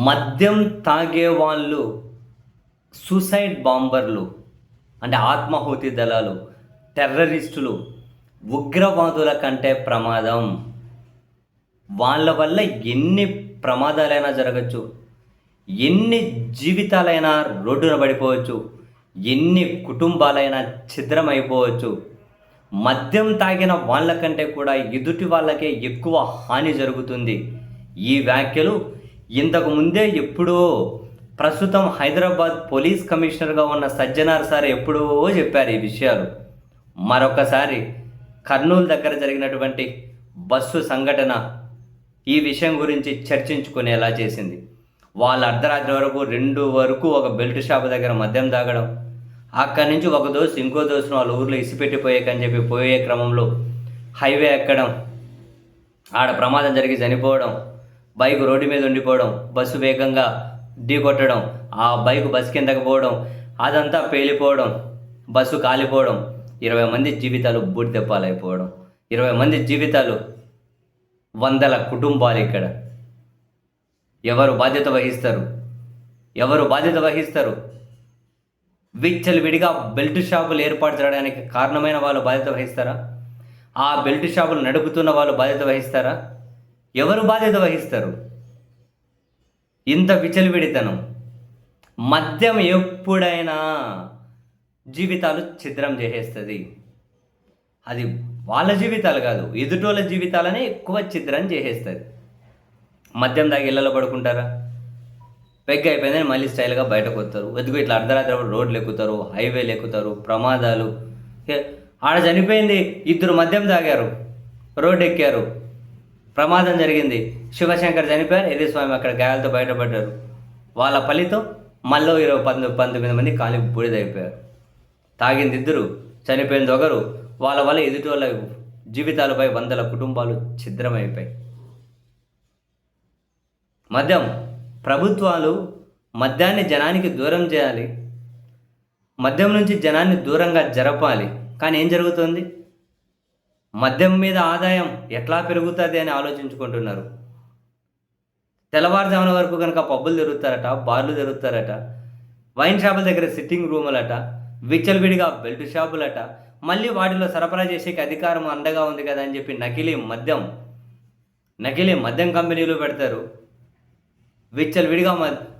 మద్యం తాగే వాళ్ళు సూసైడ్ బాంబర్లు అంటే ఆత్మాహుతి దళాలు, టెర్రరిస్టులు, ఉగ్రవాదుల కంటే ప్రమాదం. వాళ్ళ వల్ల ఎన్ని ప్రమాదాలైనా జరగచ్చు, ఎన్ని జీవితాలైనా రోడ్డున పడిపోవచ్చు, ఎన్ని కుటుంబాలైనా ఛిద్రమైపోవచ్చు. మద్యం తాగిన వాళ్ళకంటే కూడా ఎదుటి వాళ్ళకే ఎక్కువ హాని జరుగుతుంది. ఈ వ్యాఖ్యలు ఇంతకు ముందే ఎప్పుడో ప్రస్తుతం హైదరాబాద్ పోలీస్ కమిషనర్గా ఉన్న సజ్జనార్ సార్ ఎప్పుడో చెప్పారు ఈ విషయాలు. మరొకసారి కర్నూలు దగ్గర జరిగినటువంటి బస్సు సంఘటన ఈ విషయం గురించి చర్చించుకునేలా చేసింది. వాళ్ళ అర్ధరాత్రి వరకు 2 వరకు ఒక బెల్ట్ షాప్ దగ్గర మద్యం తాగడం, అక్కడి నుంచి ఒక దోసు ఇంకో దోసును వాళ్ళ ఊర్లో ఇసిపెట్టిపోయేకని చెప్పి పోయే క్రమంలో హైవే ఎక్కడం, ఆడ ప్రమాదం జరిగి చనిపోవడం, బైక్ రోడ్డు మీద ఉండిపోవడం, బస్సు వేగంగా ఢీకొట్టడం, ఆ బైక్ బస్సు కిందకి పోవడం, అదంతా పేలిపోవడం, బస్సు కాలిపోవడం, 20 మంది జీవితాలు బూడిదెప్పాలైపోవడం, 20 మంది జీవితాలు, 100 కుటుంబాలు. ఇక్కడ ఎవరు బాధ్యత వహిస్తారు? ఎవరు బాధ్యత వహిస్తారు? విచ్చలవిడిగా బెల్ట్ షాపులు ఏర్పాటు చేయడానికి కారణమైన వాళ్ళు బాధ్యత వహిస్తారా? ఆ బెల్ట్ షాపులు నడుపుతున్న వాళ్ళు బాధ్యత వహిస్తారా? ఎవరు బాధ్యత వహిస్తారు? ఇంత విచ్చలవిడితనం. మద్యం ఎప్పుడైనా జీవితాలు ఛిద్రం చేసేస్తుంది. అది వాళ్ళ జీవితాలు కాదు, ఎదుటోళ్ళ జీవితాలనే ఎక్కువ ఛిద్రం చేసేస్తుంది. మద్యం దాకా ఇళ్ళలో పడుకుంటారా? పెగ్ అయిపోయిందని మళ్ళీ స్టైల్గా బయటకు వస్తారు. వెతుకు ఇట్లా అర్ధరాత్రి రోడ్లు ఎక్కుతారు, హైవేలు ఎక్కుతారు, ప్రమాదాలు. ఆడ చనిపోయింది, 2 మద్యం తాగారు, రోడ్డు ఎక్కారు, ప్రమాదం జరిగింది, శివశంకర్ చనిపోయారు, ఎర్రస్వామి అక్కడ గాయాలతో బయటపడ్డారు. వాళ్ళ ఫలితం మళ్ళీ 19 మంది కాలి బూడిదైపోయారు. తాగింది 2, చనిపోయింది 1. వాళ్ళ వల్ల ఎదుటి వాళ్ళ జీవితాలపై 100 కుటుంబాలు ఛిద్రమైపోయాయి. మద్యం, ప్రభుత్వాలు మద్యాన్ని జనానికి దూరం చేయాలి, మద్యం నుంచి జనాన్ని దూరంగా జరపాలి. కానీ ఏం జరుగుతుంది? మద్యం మీద ఆదాయం ఎట్లా పెరుగుతుంది అని ఆలోచించుకుంటున్నారు. తెల్లవారుజామున వరకు కనుక పబ్బులు తిరుగుతారట, బార్లు తిరుగుతారట, వైన్ షాపుల దగ్గర సిట్టింగ్ రూములట, విచ్చలవిడిగా బెల్ట్ షాపులట, మళ్ళీ వాటిలో సరఫరా చేసేకి అధికారం అండగా ఉంది కదా అని చెప్పి నకిలీ మద్యం కంపెనీలు పెడతారు. విచ్చలవిడిగా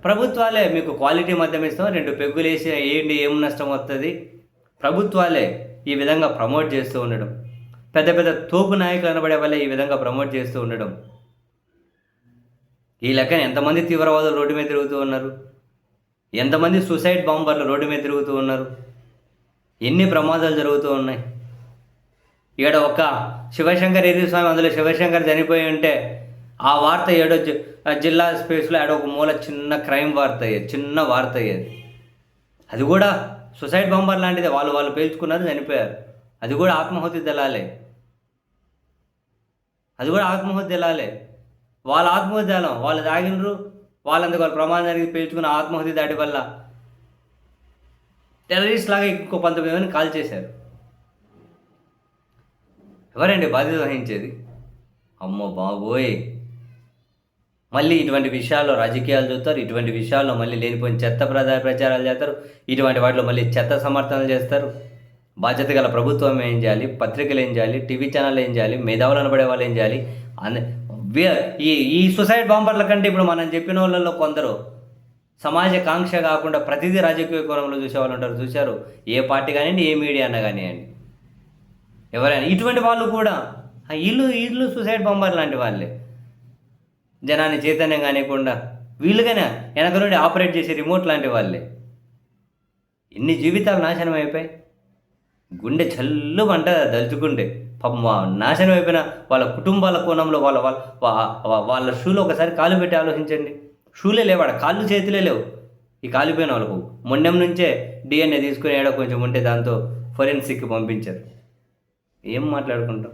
ప్రభుత్వాలే మీకు క్వాలిటీ మద్యం ఇస్తాం, 2 పెగ్గులు వేసి వేయండి, ఏం నష్టం వస్తుంది? ప్రభుత్వాలే ఈ విధంగా ప్రమోట్ చేస్తూ ఉండడం, పెద్ద పెద్ద తోపు నాయకులు అనబడే వల్లే ఈ విధంగా ప్రమోట్ చేస్తూ ఉండడం. ఈ లెక్కన ఎంతమంది తీవ్రవాదులు రోడ్డు మీద తిరుగుతూ ఉన్నారు? ఎంతమంది సూసైడ్ బాంబర్లు రోడ్డు మీద తిరుగుతూ ఉన్నారు? ఎన్ని ప్రమాదాలు జరుగుతూ ఉన్నాయి? ఇక్కడ ఒక శివశంకర్ ఎర్రస్వామి, అందులో శివశంకర్ చనిపోయి ఉంటే ఆ వార్త ఏడో జిల్లా స్పేస్లో ఏడో ఒక మూల చిన్న క్రైమ్ వార్త అయ్యేది. అది కూడా సూసైడ్ బాంబర్ లాంటిదే. వాళ్ళు పేల్చుకున్నారు, చనిపోయారు. అది కూడా ఆత్మాహుతి దళాలే. వాళ్ళ ఆత్మాహుతి దళం, వాళ్ళు తాగినరు, వాళ్ళందుకు వాళ్ళు ప్రమాదం జరిగి పేల్చుకున్న ఆత్మాహుతి దాడి వల్ల టెర్రరిస్ట్ లాగా ఇంకో 19 మందిని కాల్ చేశారు. ఎవరండి బాధ్యత వహించేది? అమ్మో బాబోయ్! మళ్ళీ ఇటువంటి విషయాల్లో రాజకీయాలు చూస్తారు, ఇటువంటి విషయాల్లో మళ్ళీ లేనిపోయిన చెత్త ప్రచారాలు చేస్తారు, ఇటువంటి వాటిలో మళ్ళీ చెత్త సమర్థనలు చేస్తారు. బాధ్యత గల ప్రభుత్వం ఏం చేయాలి? పత్రికలు ఏం చేయాలి? టీవీ ఛానల్ ఏం చేయాలి? మేధావులు అనబడే వాళ్ళు ఏం చేయాలి? ఈ సూసైడ్ బాంబర్ల కంటే ఇప్పుడు మనం చెప్పిన వాళ్ళలో కొందరు సమాజ కాంక్ష కాకుండా ప్రతిదీ రాజకీయ కోణంలో చూసేవాళ్ళు ఉంటారు. చూశారు, ఏ పార్టీ కానివ్వండి, ఏ మీడియా అన్నా కానివ్వండి, ఎవరైనా ఇటువంటి వాళ్ళు కూడా వీళ్ళు సూసైడ్ బాంబర్ లాంటి వాళ్ళే. జనాన్ని చైతన్యం కానివ్వకుండా వీళ్ళుగానే వెనక నుండి ఆపరేట్ చేసే రిమోట్ లాంటి వాళ్ళే. ఎన్ని జీవితాలు నాశనం అయిపోయాయి. గుండె చల్లు అంట దలుచుకుంటే. పాపం నాశనం అయిపోయిన వాళ్ళ కుటుంబాల కోణంలో వాళ్ళ షూలో ఒకసారి కాలు పెట్టి ఆలోచించండి. షూలే లేవాడ, కాళ్ళు చేతులే లేవు. ఈ కాలిపోయిన వాళ్ళకు మొండెం నుంచే DNA తీసుకుని కొంచెం ఉంటే దాంతో ఫోరెన్సిక్కి పంపించారు. ఏం మాట్లాడుకుంటాం?